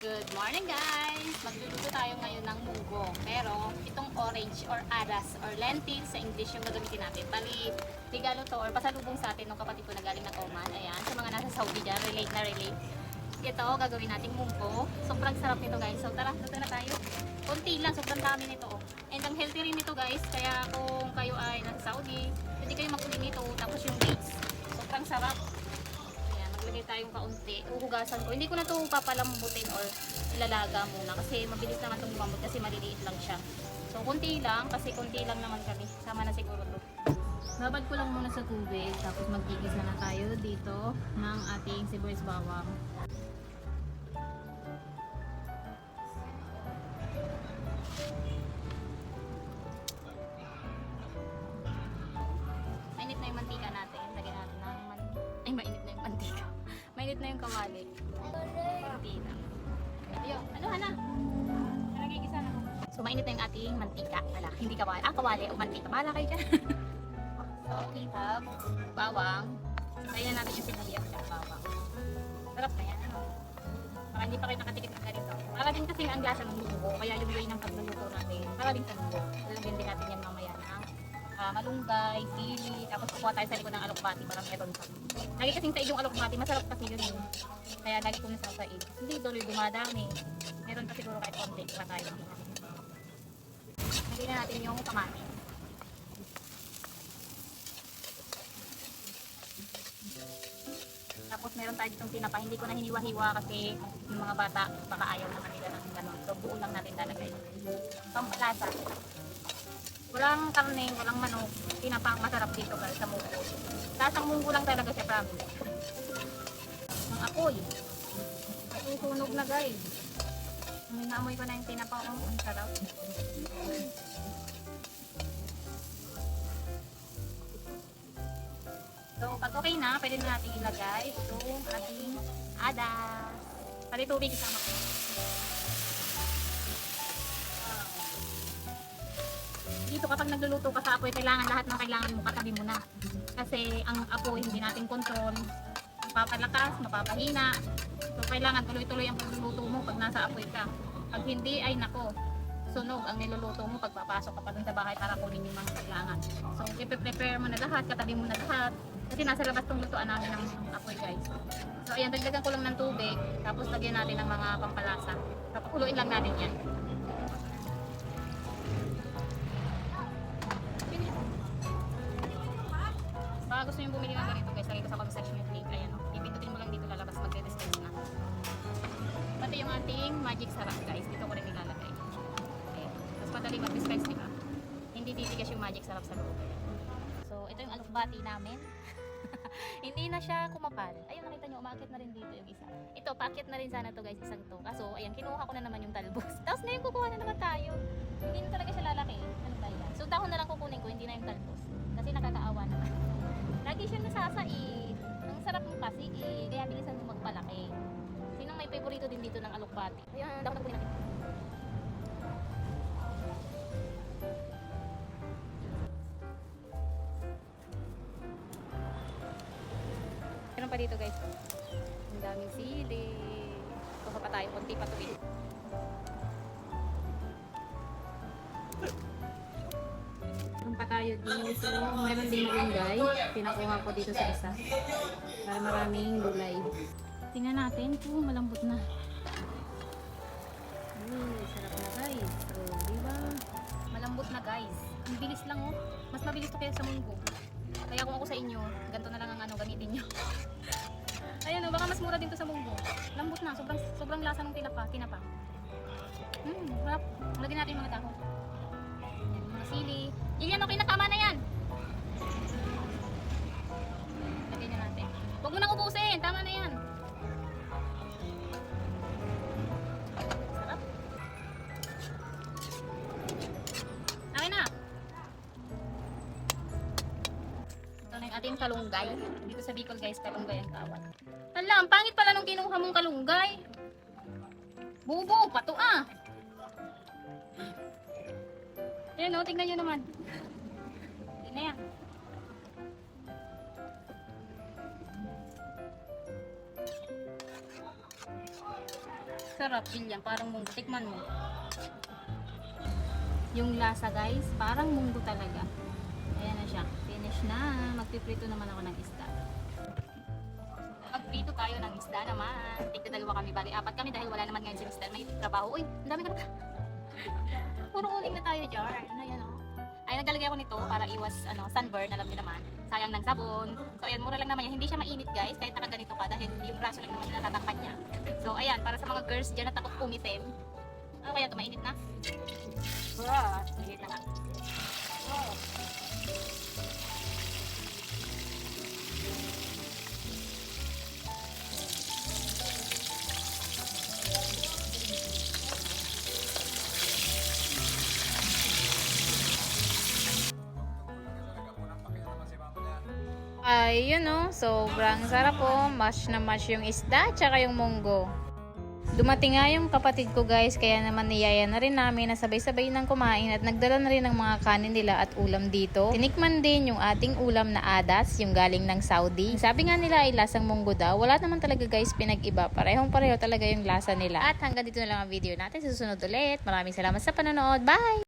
Good morning guys! Magluluto tayo ngayon ng munggo. Pero itong orange or aras or lentils sa English yung gagamitin natin. Bali, regalo to or pasalubong sa atin ng kapatid ko na galing ng Oman. Ayan, sa mga nasa Saudi dyan, relate na relate. Ito, gagawin nating munggo. Sobrang sarap nito guys. So tara, luto na tayo. Konti lang, sobrang dami nito. And ang healthy rin nito guys. Kaya kung kayo ay nasa Saudi, pwede kayo magkunin nito. Tapos yung dates, sobrang sarap. Maglagay tayong kaunti. Uhugasan ko. Hindi ko na ito papalambutin or ilalaga muna kasi mabilis naman itong lumambot kasi maliliit lang siya. So, kunti lang kasi kunti lang naman kami. Sama na siguro ito. Babad ko lang muna sa tubig tapos magigisa na tayo dito ng ating sibuyas bawang. Mainit na yung mantika natin. Lagyan natin ng mainit na yung mantika. Mainit na yung kawali. Kunti lang. Ayun, ano hana? Nagigisa na ako. So mainit na yung ating mantika. Wala, hindi kawali. Kawali o mantika. Bahala kayo dyan. So we have bawang. Ayan natin yung sibuyas at bawang. Sarap na yan. Para hindi pa kayo nakatikit ng ganito. Para din kasi ang lasa ng munggo. Kaya yung way ng pagluluto natin. Para din sa munggo. Lalagyan din natin yan mamaya ng malunggay, sili, tapos kukuha tayo sa likod ng alokbati para meron pa. Lagi kasing sa yung alokbati, masarap kasi yun yun. Kaya lagi kong nasasaid. Hindi tuloy dumadami. Meron pa siguro kahit konti pa tayo. Lagyan na natin yung kamatis. Tapos meron tayo ditong tinapa. Hindi ko na hiniwa-hiwa kasi yung mga bata baka ayaw naman nila ng gano'n. So buo lang natin lalagay. Pampalasa. Walang karne, walang manok. Tinapa ang masarap dito guys sa munggo. Lasang munggo lang talaga siya, promise. Ang apoy. Susunog na guys. Naamoy ko na yung tinapa ko. Ang sarap. So, pag okay na, pwede na natin ilagay itong ating adas. Pati tubig isama ko. Dito kapag nagluluto ka sa apoy, kailangan lahat ng kailangan mo katabi mo na. Kasi ang apoy hindi natin control. Mapapalakas, mapapahina. So kailangan tuloy-tuloy ang pagluluto mo pag nasa apoy ka. Pag hindi ay nako, sunog ang niluluto mo pag papasok ka pa dun sa bahay para kunin yung mga kailangan. So i-prepare mo na lahat, katabi mo na lahat. Kasi nasa labas tong lutuan namin ng apoy guys. So ayan, dagdagan ko lang ng tubig. Tapos lagyan natin ng mga pampalasa. Tapos kuluin lang natin yan. Baka gusto nyo bumili ng ganito guys, lagay ko sa comment section yung link. Ayan, ipindutin mo lang dito lalabas, magre-dispense na. Pati yung ating magic sarap guys, dito ko rin nilalagay. Ayan, mas madaling mag-dispense, diba? Hindi titigas yung magic sarap sa loob. So, ito yung alokbati namin. Hindi na siya kumapal. Ayun, nakita nyo, umakit na rin dito yung isa. Ito, paakit na rin sana to guys, isang to. Kaso, ayan, kinuha ko na naman yung talbos. Tapos ngayon kukuha na naman tayo. Hindi na talaga siya lalaki. Ano ba yan? So, dahon na lang kukunin ko, hindi na yung talbos. Kasi nakakaawa naman. Lagi siya nasasaid. Ang sarap mo kasi kaya bilisan mo magpalaki. Sinong may favorito din dito ng alokbati? Ayan, dapat natin. Meron pa dito guys. Ang daming sili. Kuha pa tayo, konti pa tuwid. Meron pa tayo dito. Meron din malunggay. Pinakuha ko dito sa isa. Para maraming gulay. Tingnan natin kung malambot na. Sarap na guys. So, diba? Malambot na guys. Ang bilis lang oh. Mas mabilis to kaya sa munggo. Kaya kung ako sa inyo, ganito na lang ang gamitin nyo. Ayan oh, baka mas mura din to sa munggo. Lambot na. Sobrang lasa ng tinapa. Harap. Lagyan natin yung mga dahon. Mga sili. Yan, okay na, tama na yan. Lagyan na natin. Huwag mo nang ubusin, tama na yan. Sarap. Okay na. Ito na yung ating kalunggay. Dito sa Bicol guys, kalunggay ang tawag. Hala, ang pangit pala nung kinuha mong kalunggay. Bubo, pato ah. Ayan o, tingnan nyo naman. Tingnan na yan. Sarap, William. Parang munggo. Tikman mo. Yung lasa guys, parang munggo talaga. Ayan na siya. Finish na. Magpiprito naman ako ng isda. Magprito tayo ng isda naman. Tigdadalawa kami. Bali, 4 kami dahil wala naman ngayon si Mr. May trabaho. Uy, ang dami ka na. Puro uling na tayo dyan. Ayan o. Ay, naglalagay ako nito para iwas sunburn. Alam niyo naman. Sayang ng sabon. So, ayan, mura lang naman yan. Hindi siya mainit guys. Kahit nakaganito ka dahil yung braso lang naman natatakpan niya. So, ayan, para sa mga girls dyan na takot umitim. Ano kaya ito? Mainit na? Wow, mainit na nga. Wow. Ay, yun o. Sobrang sarap po. Mash na mash yung isda, tsaka yung munggo. Dumating nga yung kapatid ko guys, kaya naman niyaya na rin namin na sabay-sabay nang kumain at nagdala na rin ng mga kanin nila at ulam dito. Tinikman din yung ating ulam na adas, yung galing ng Saudi. Sabi nga nila ay lasang munggo daw. Wala naman talaga guys pinag-iba. Parehong-pareho talaga yung lasa nila. At hanggang dito na lang ang video natin. Susunod ulit. Maraming salamat sa panonood. Bye!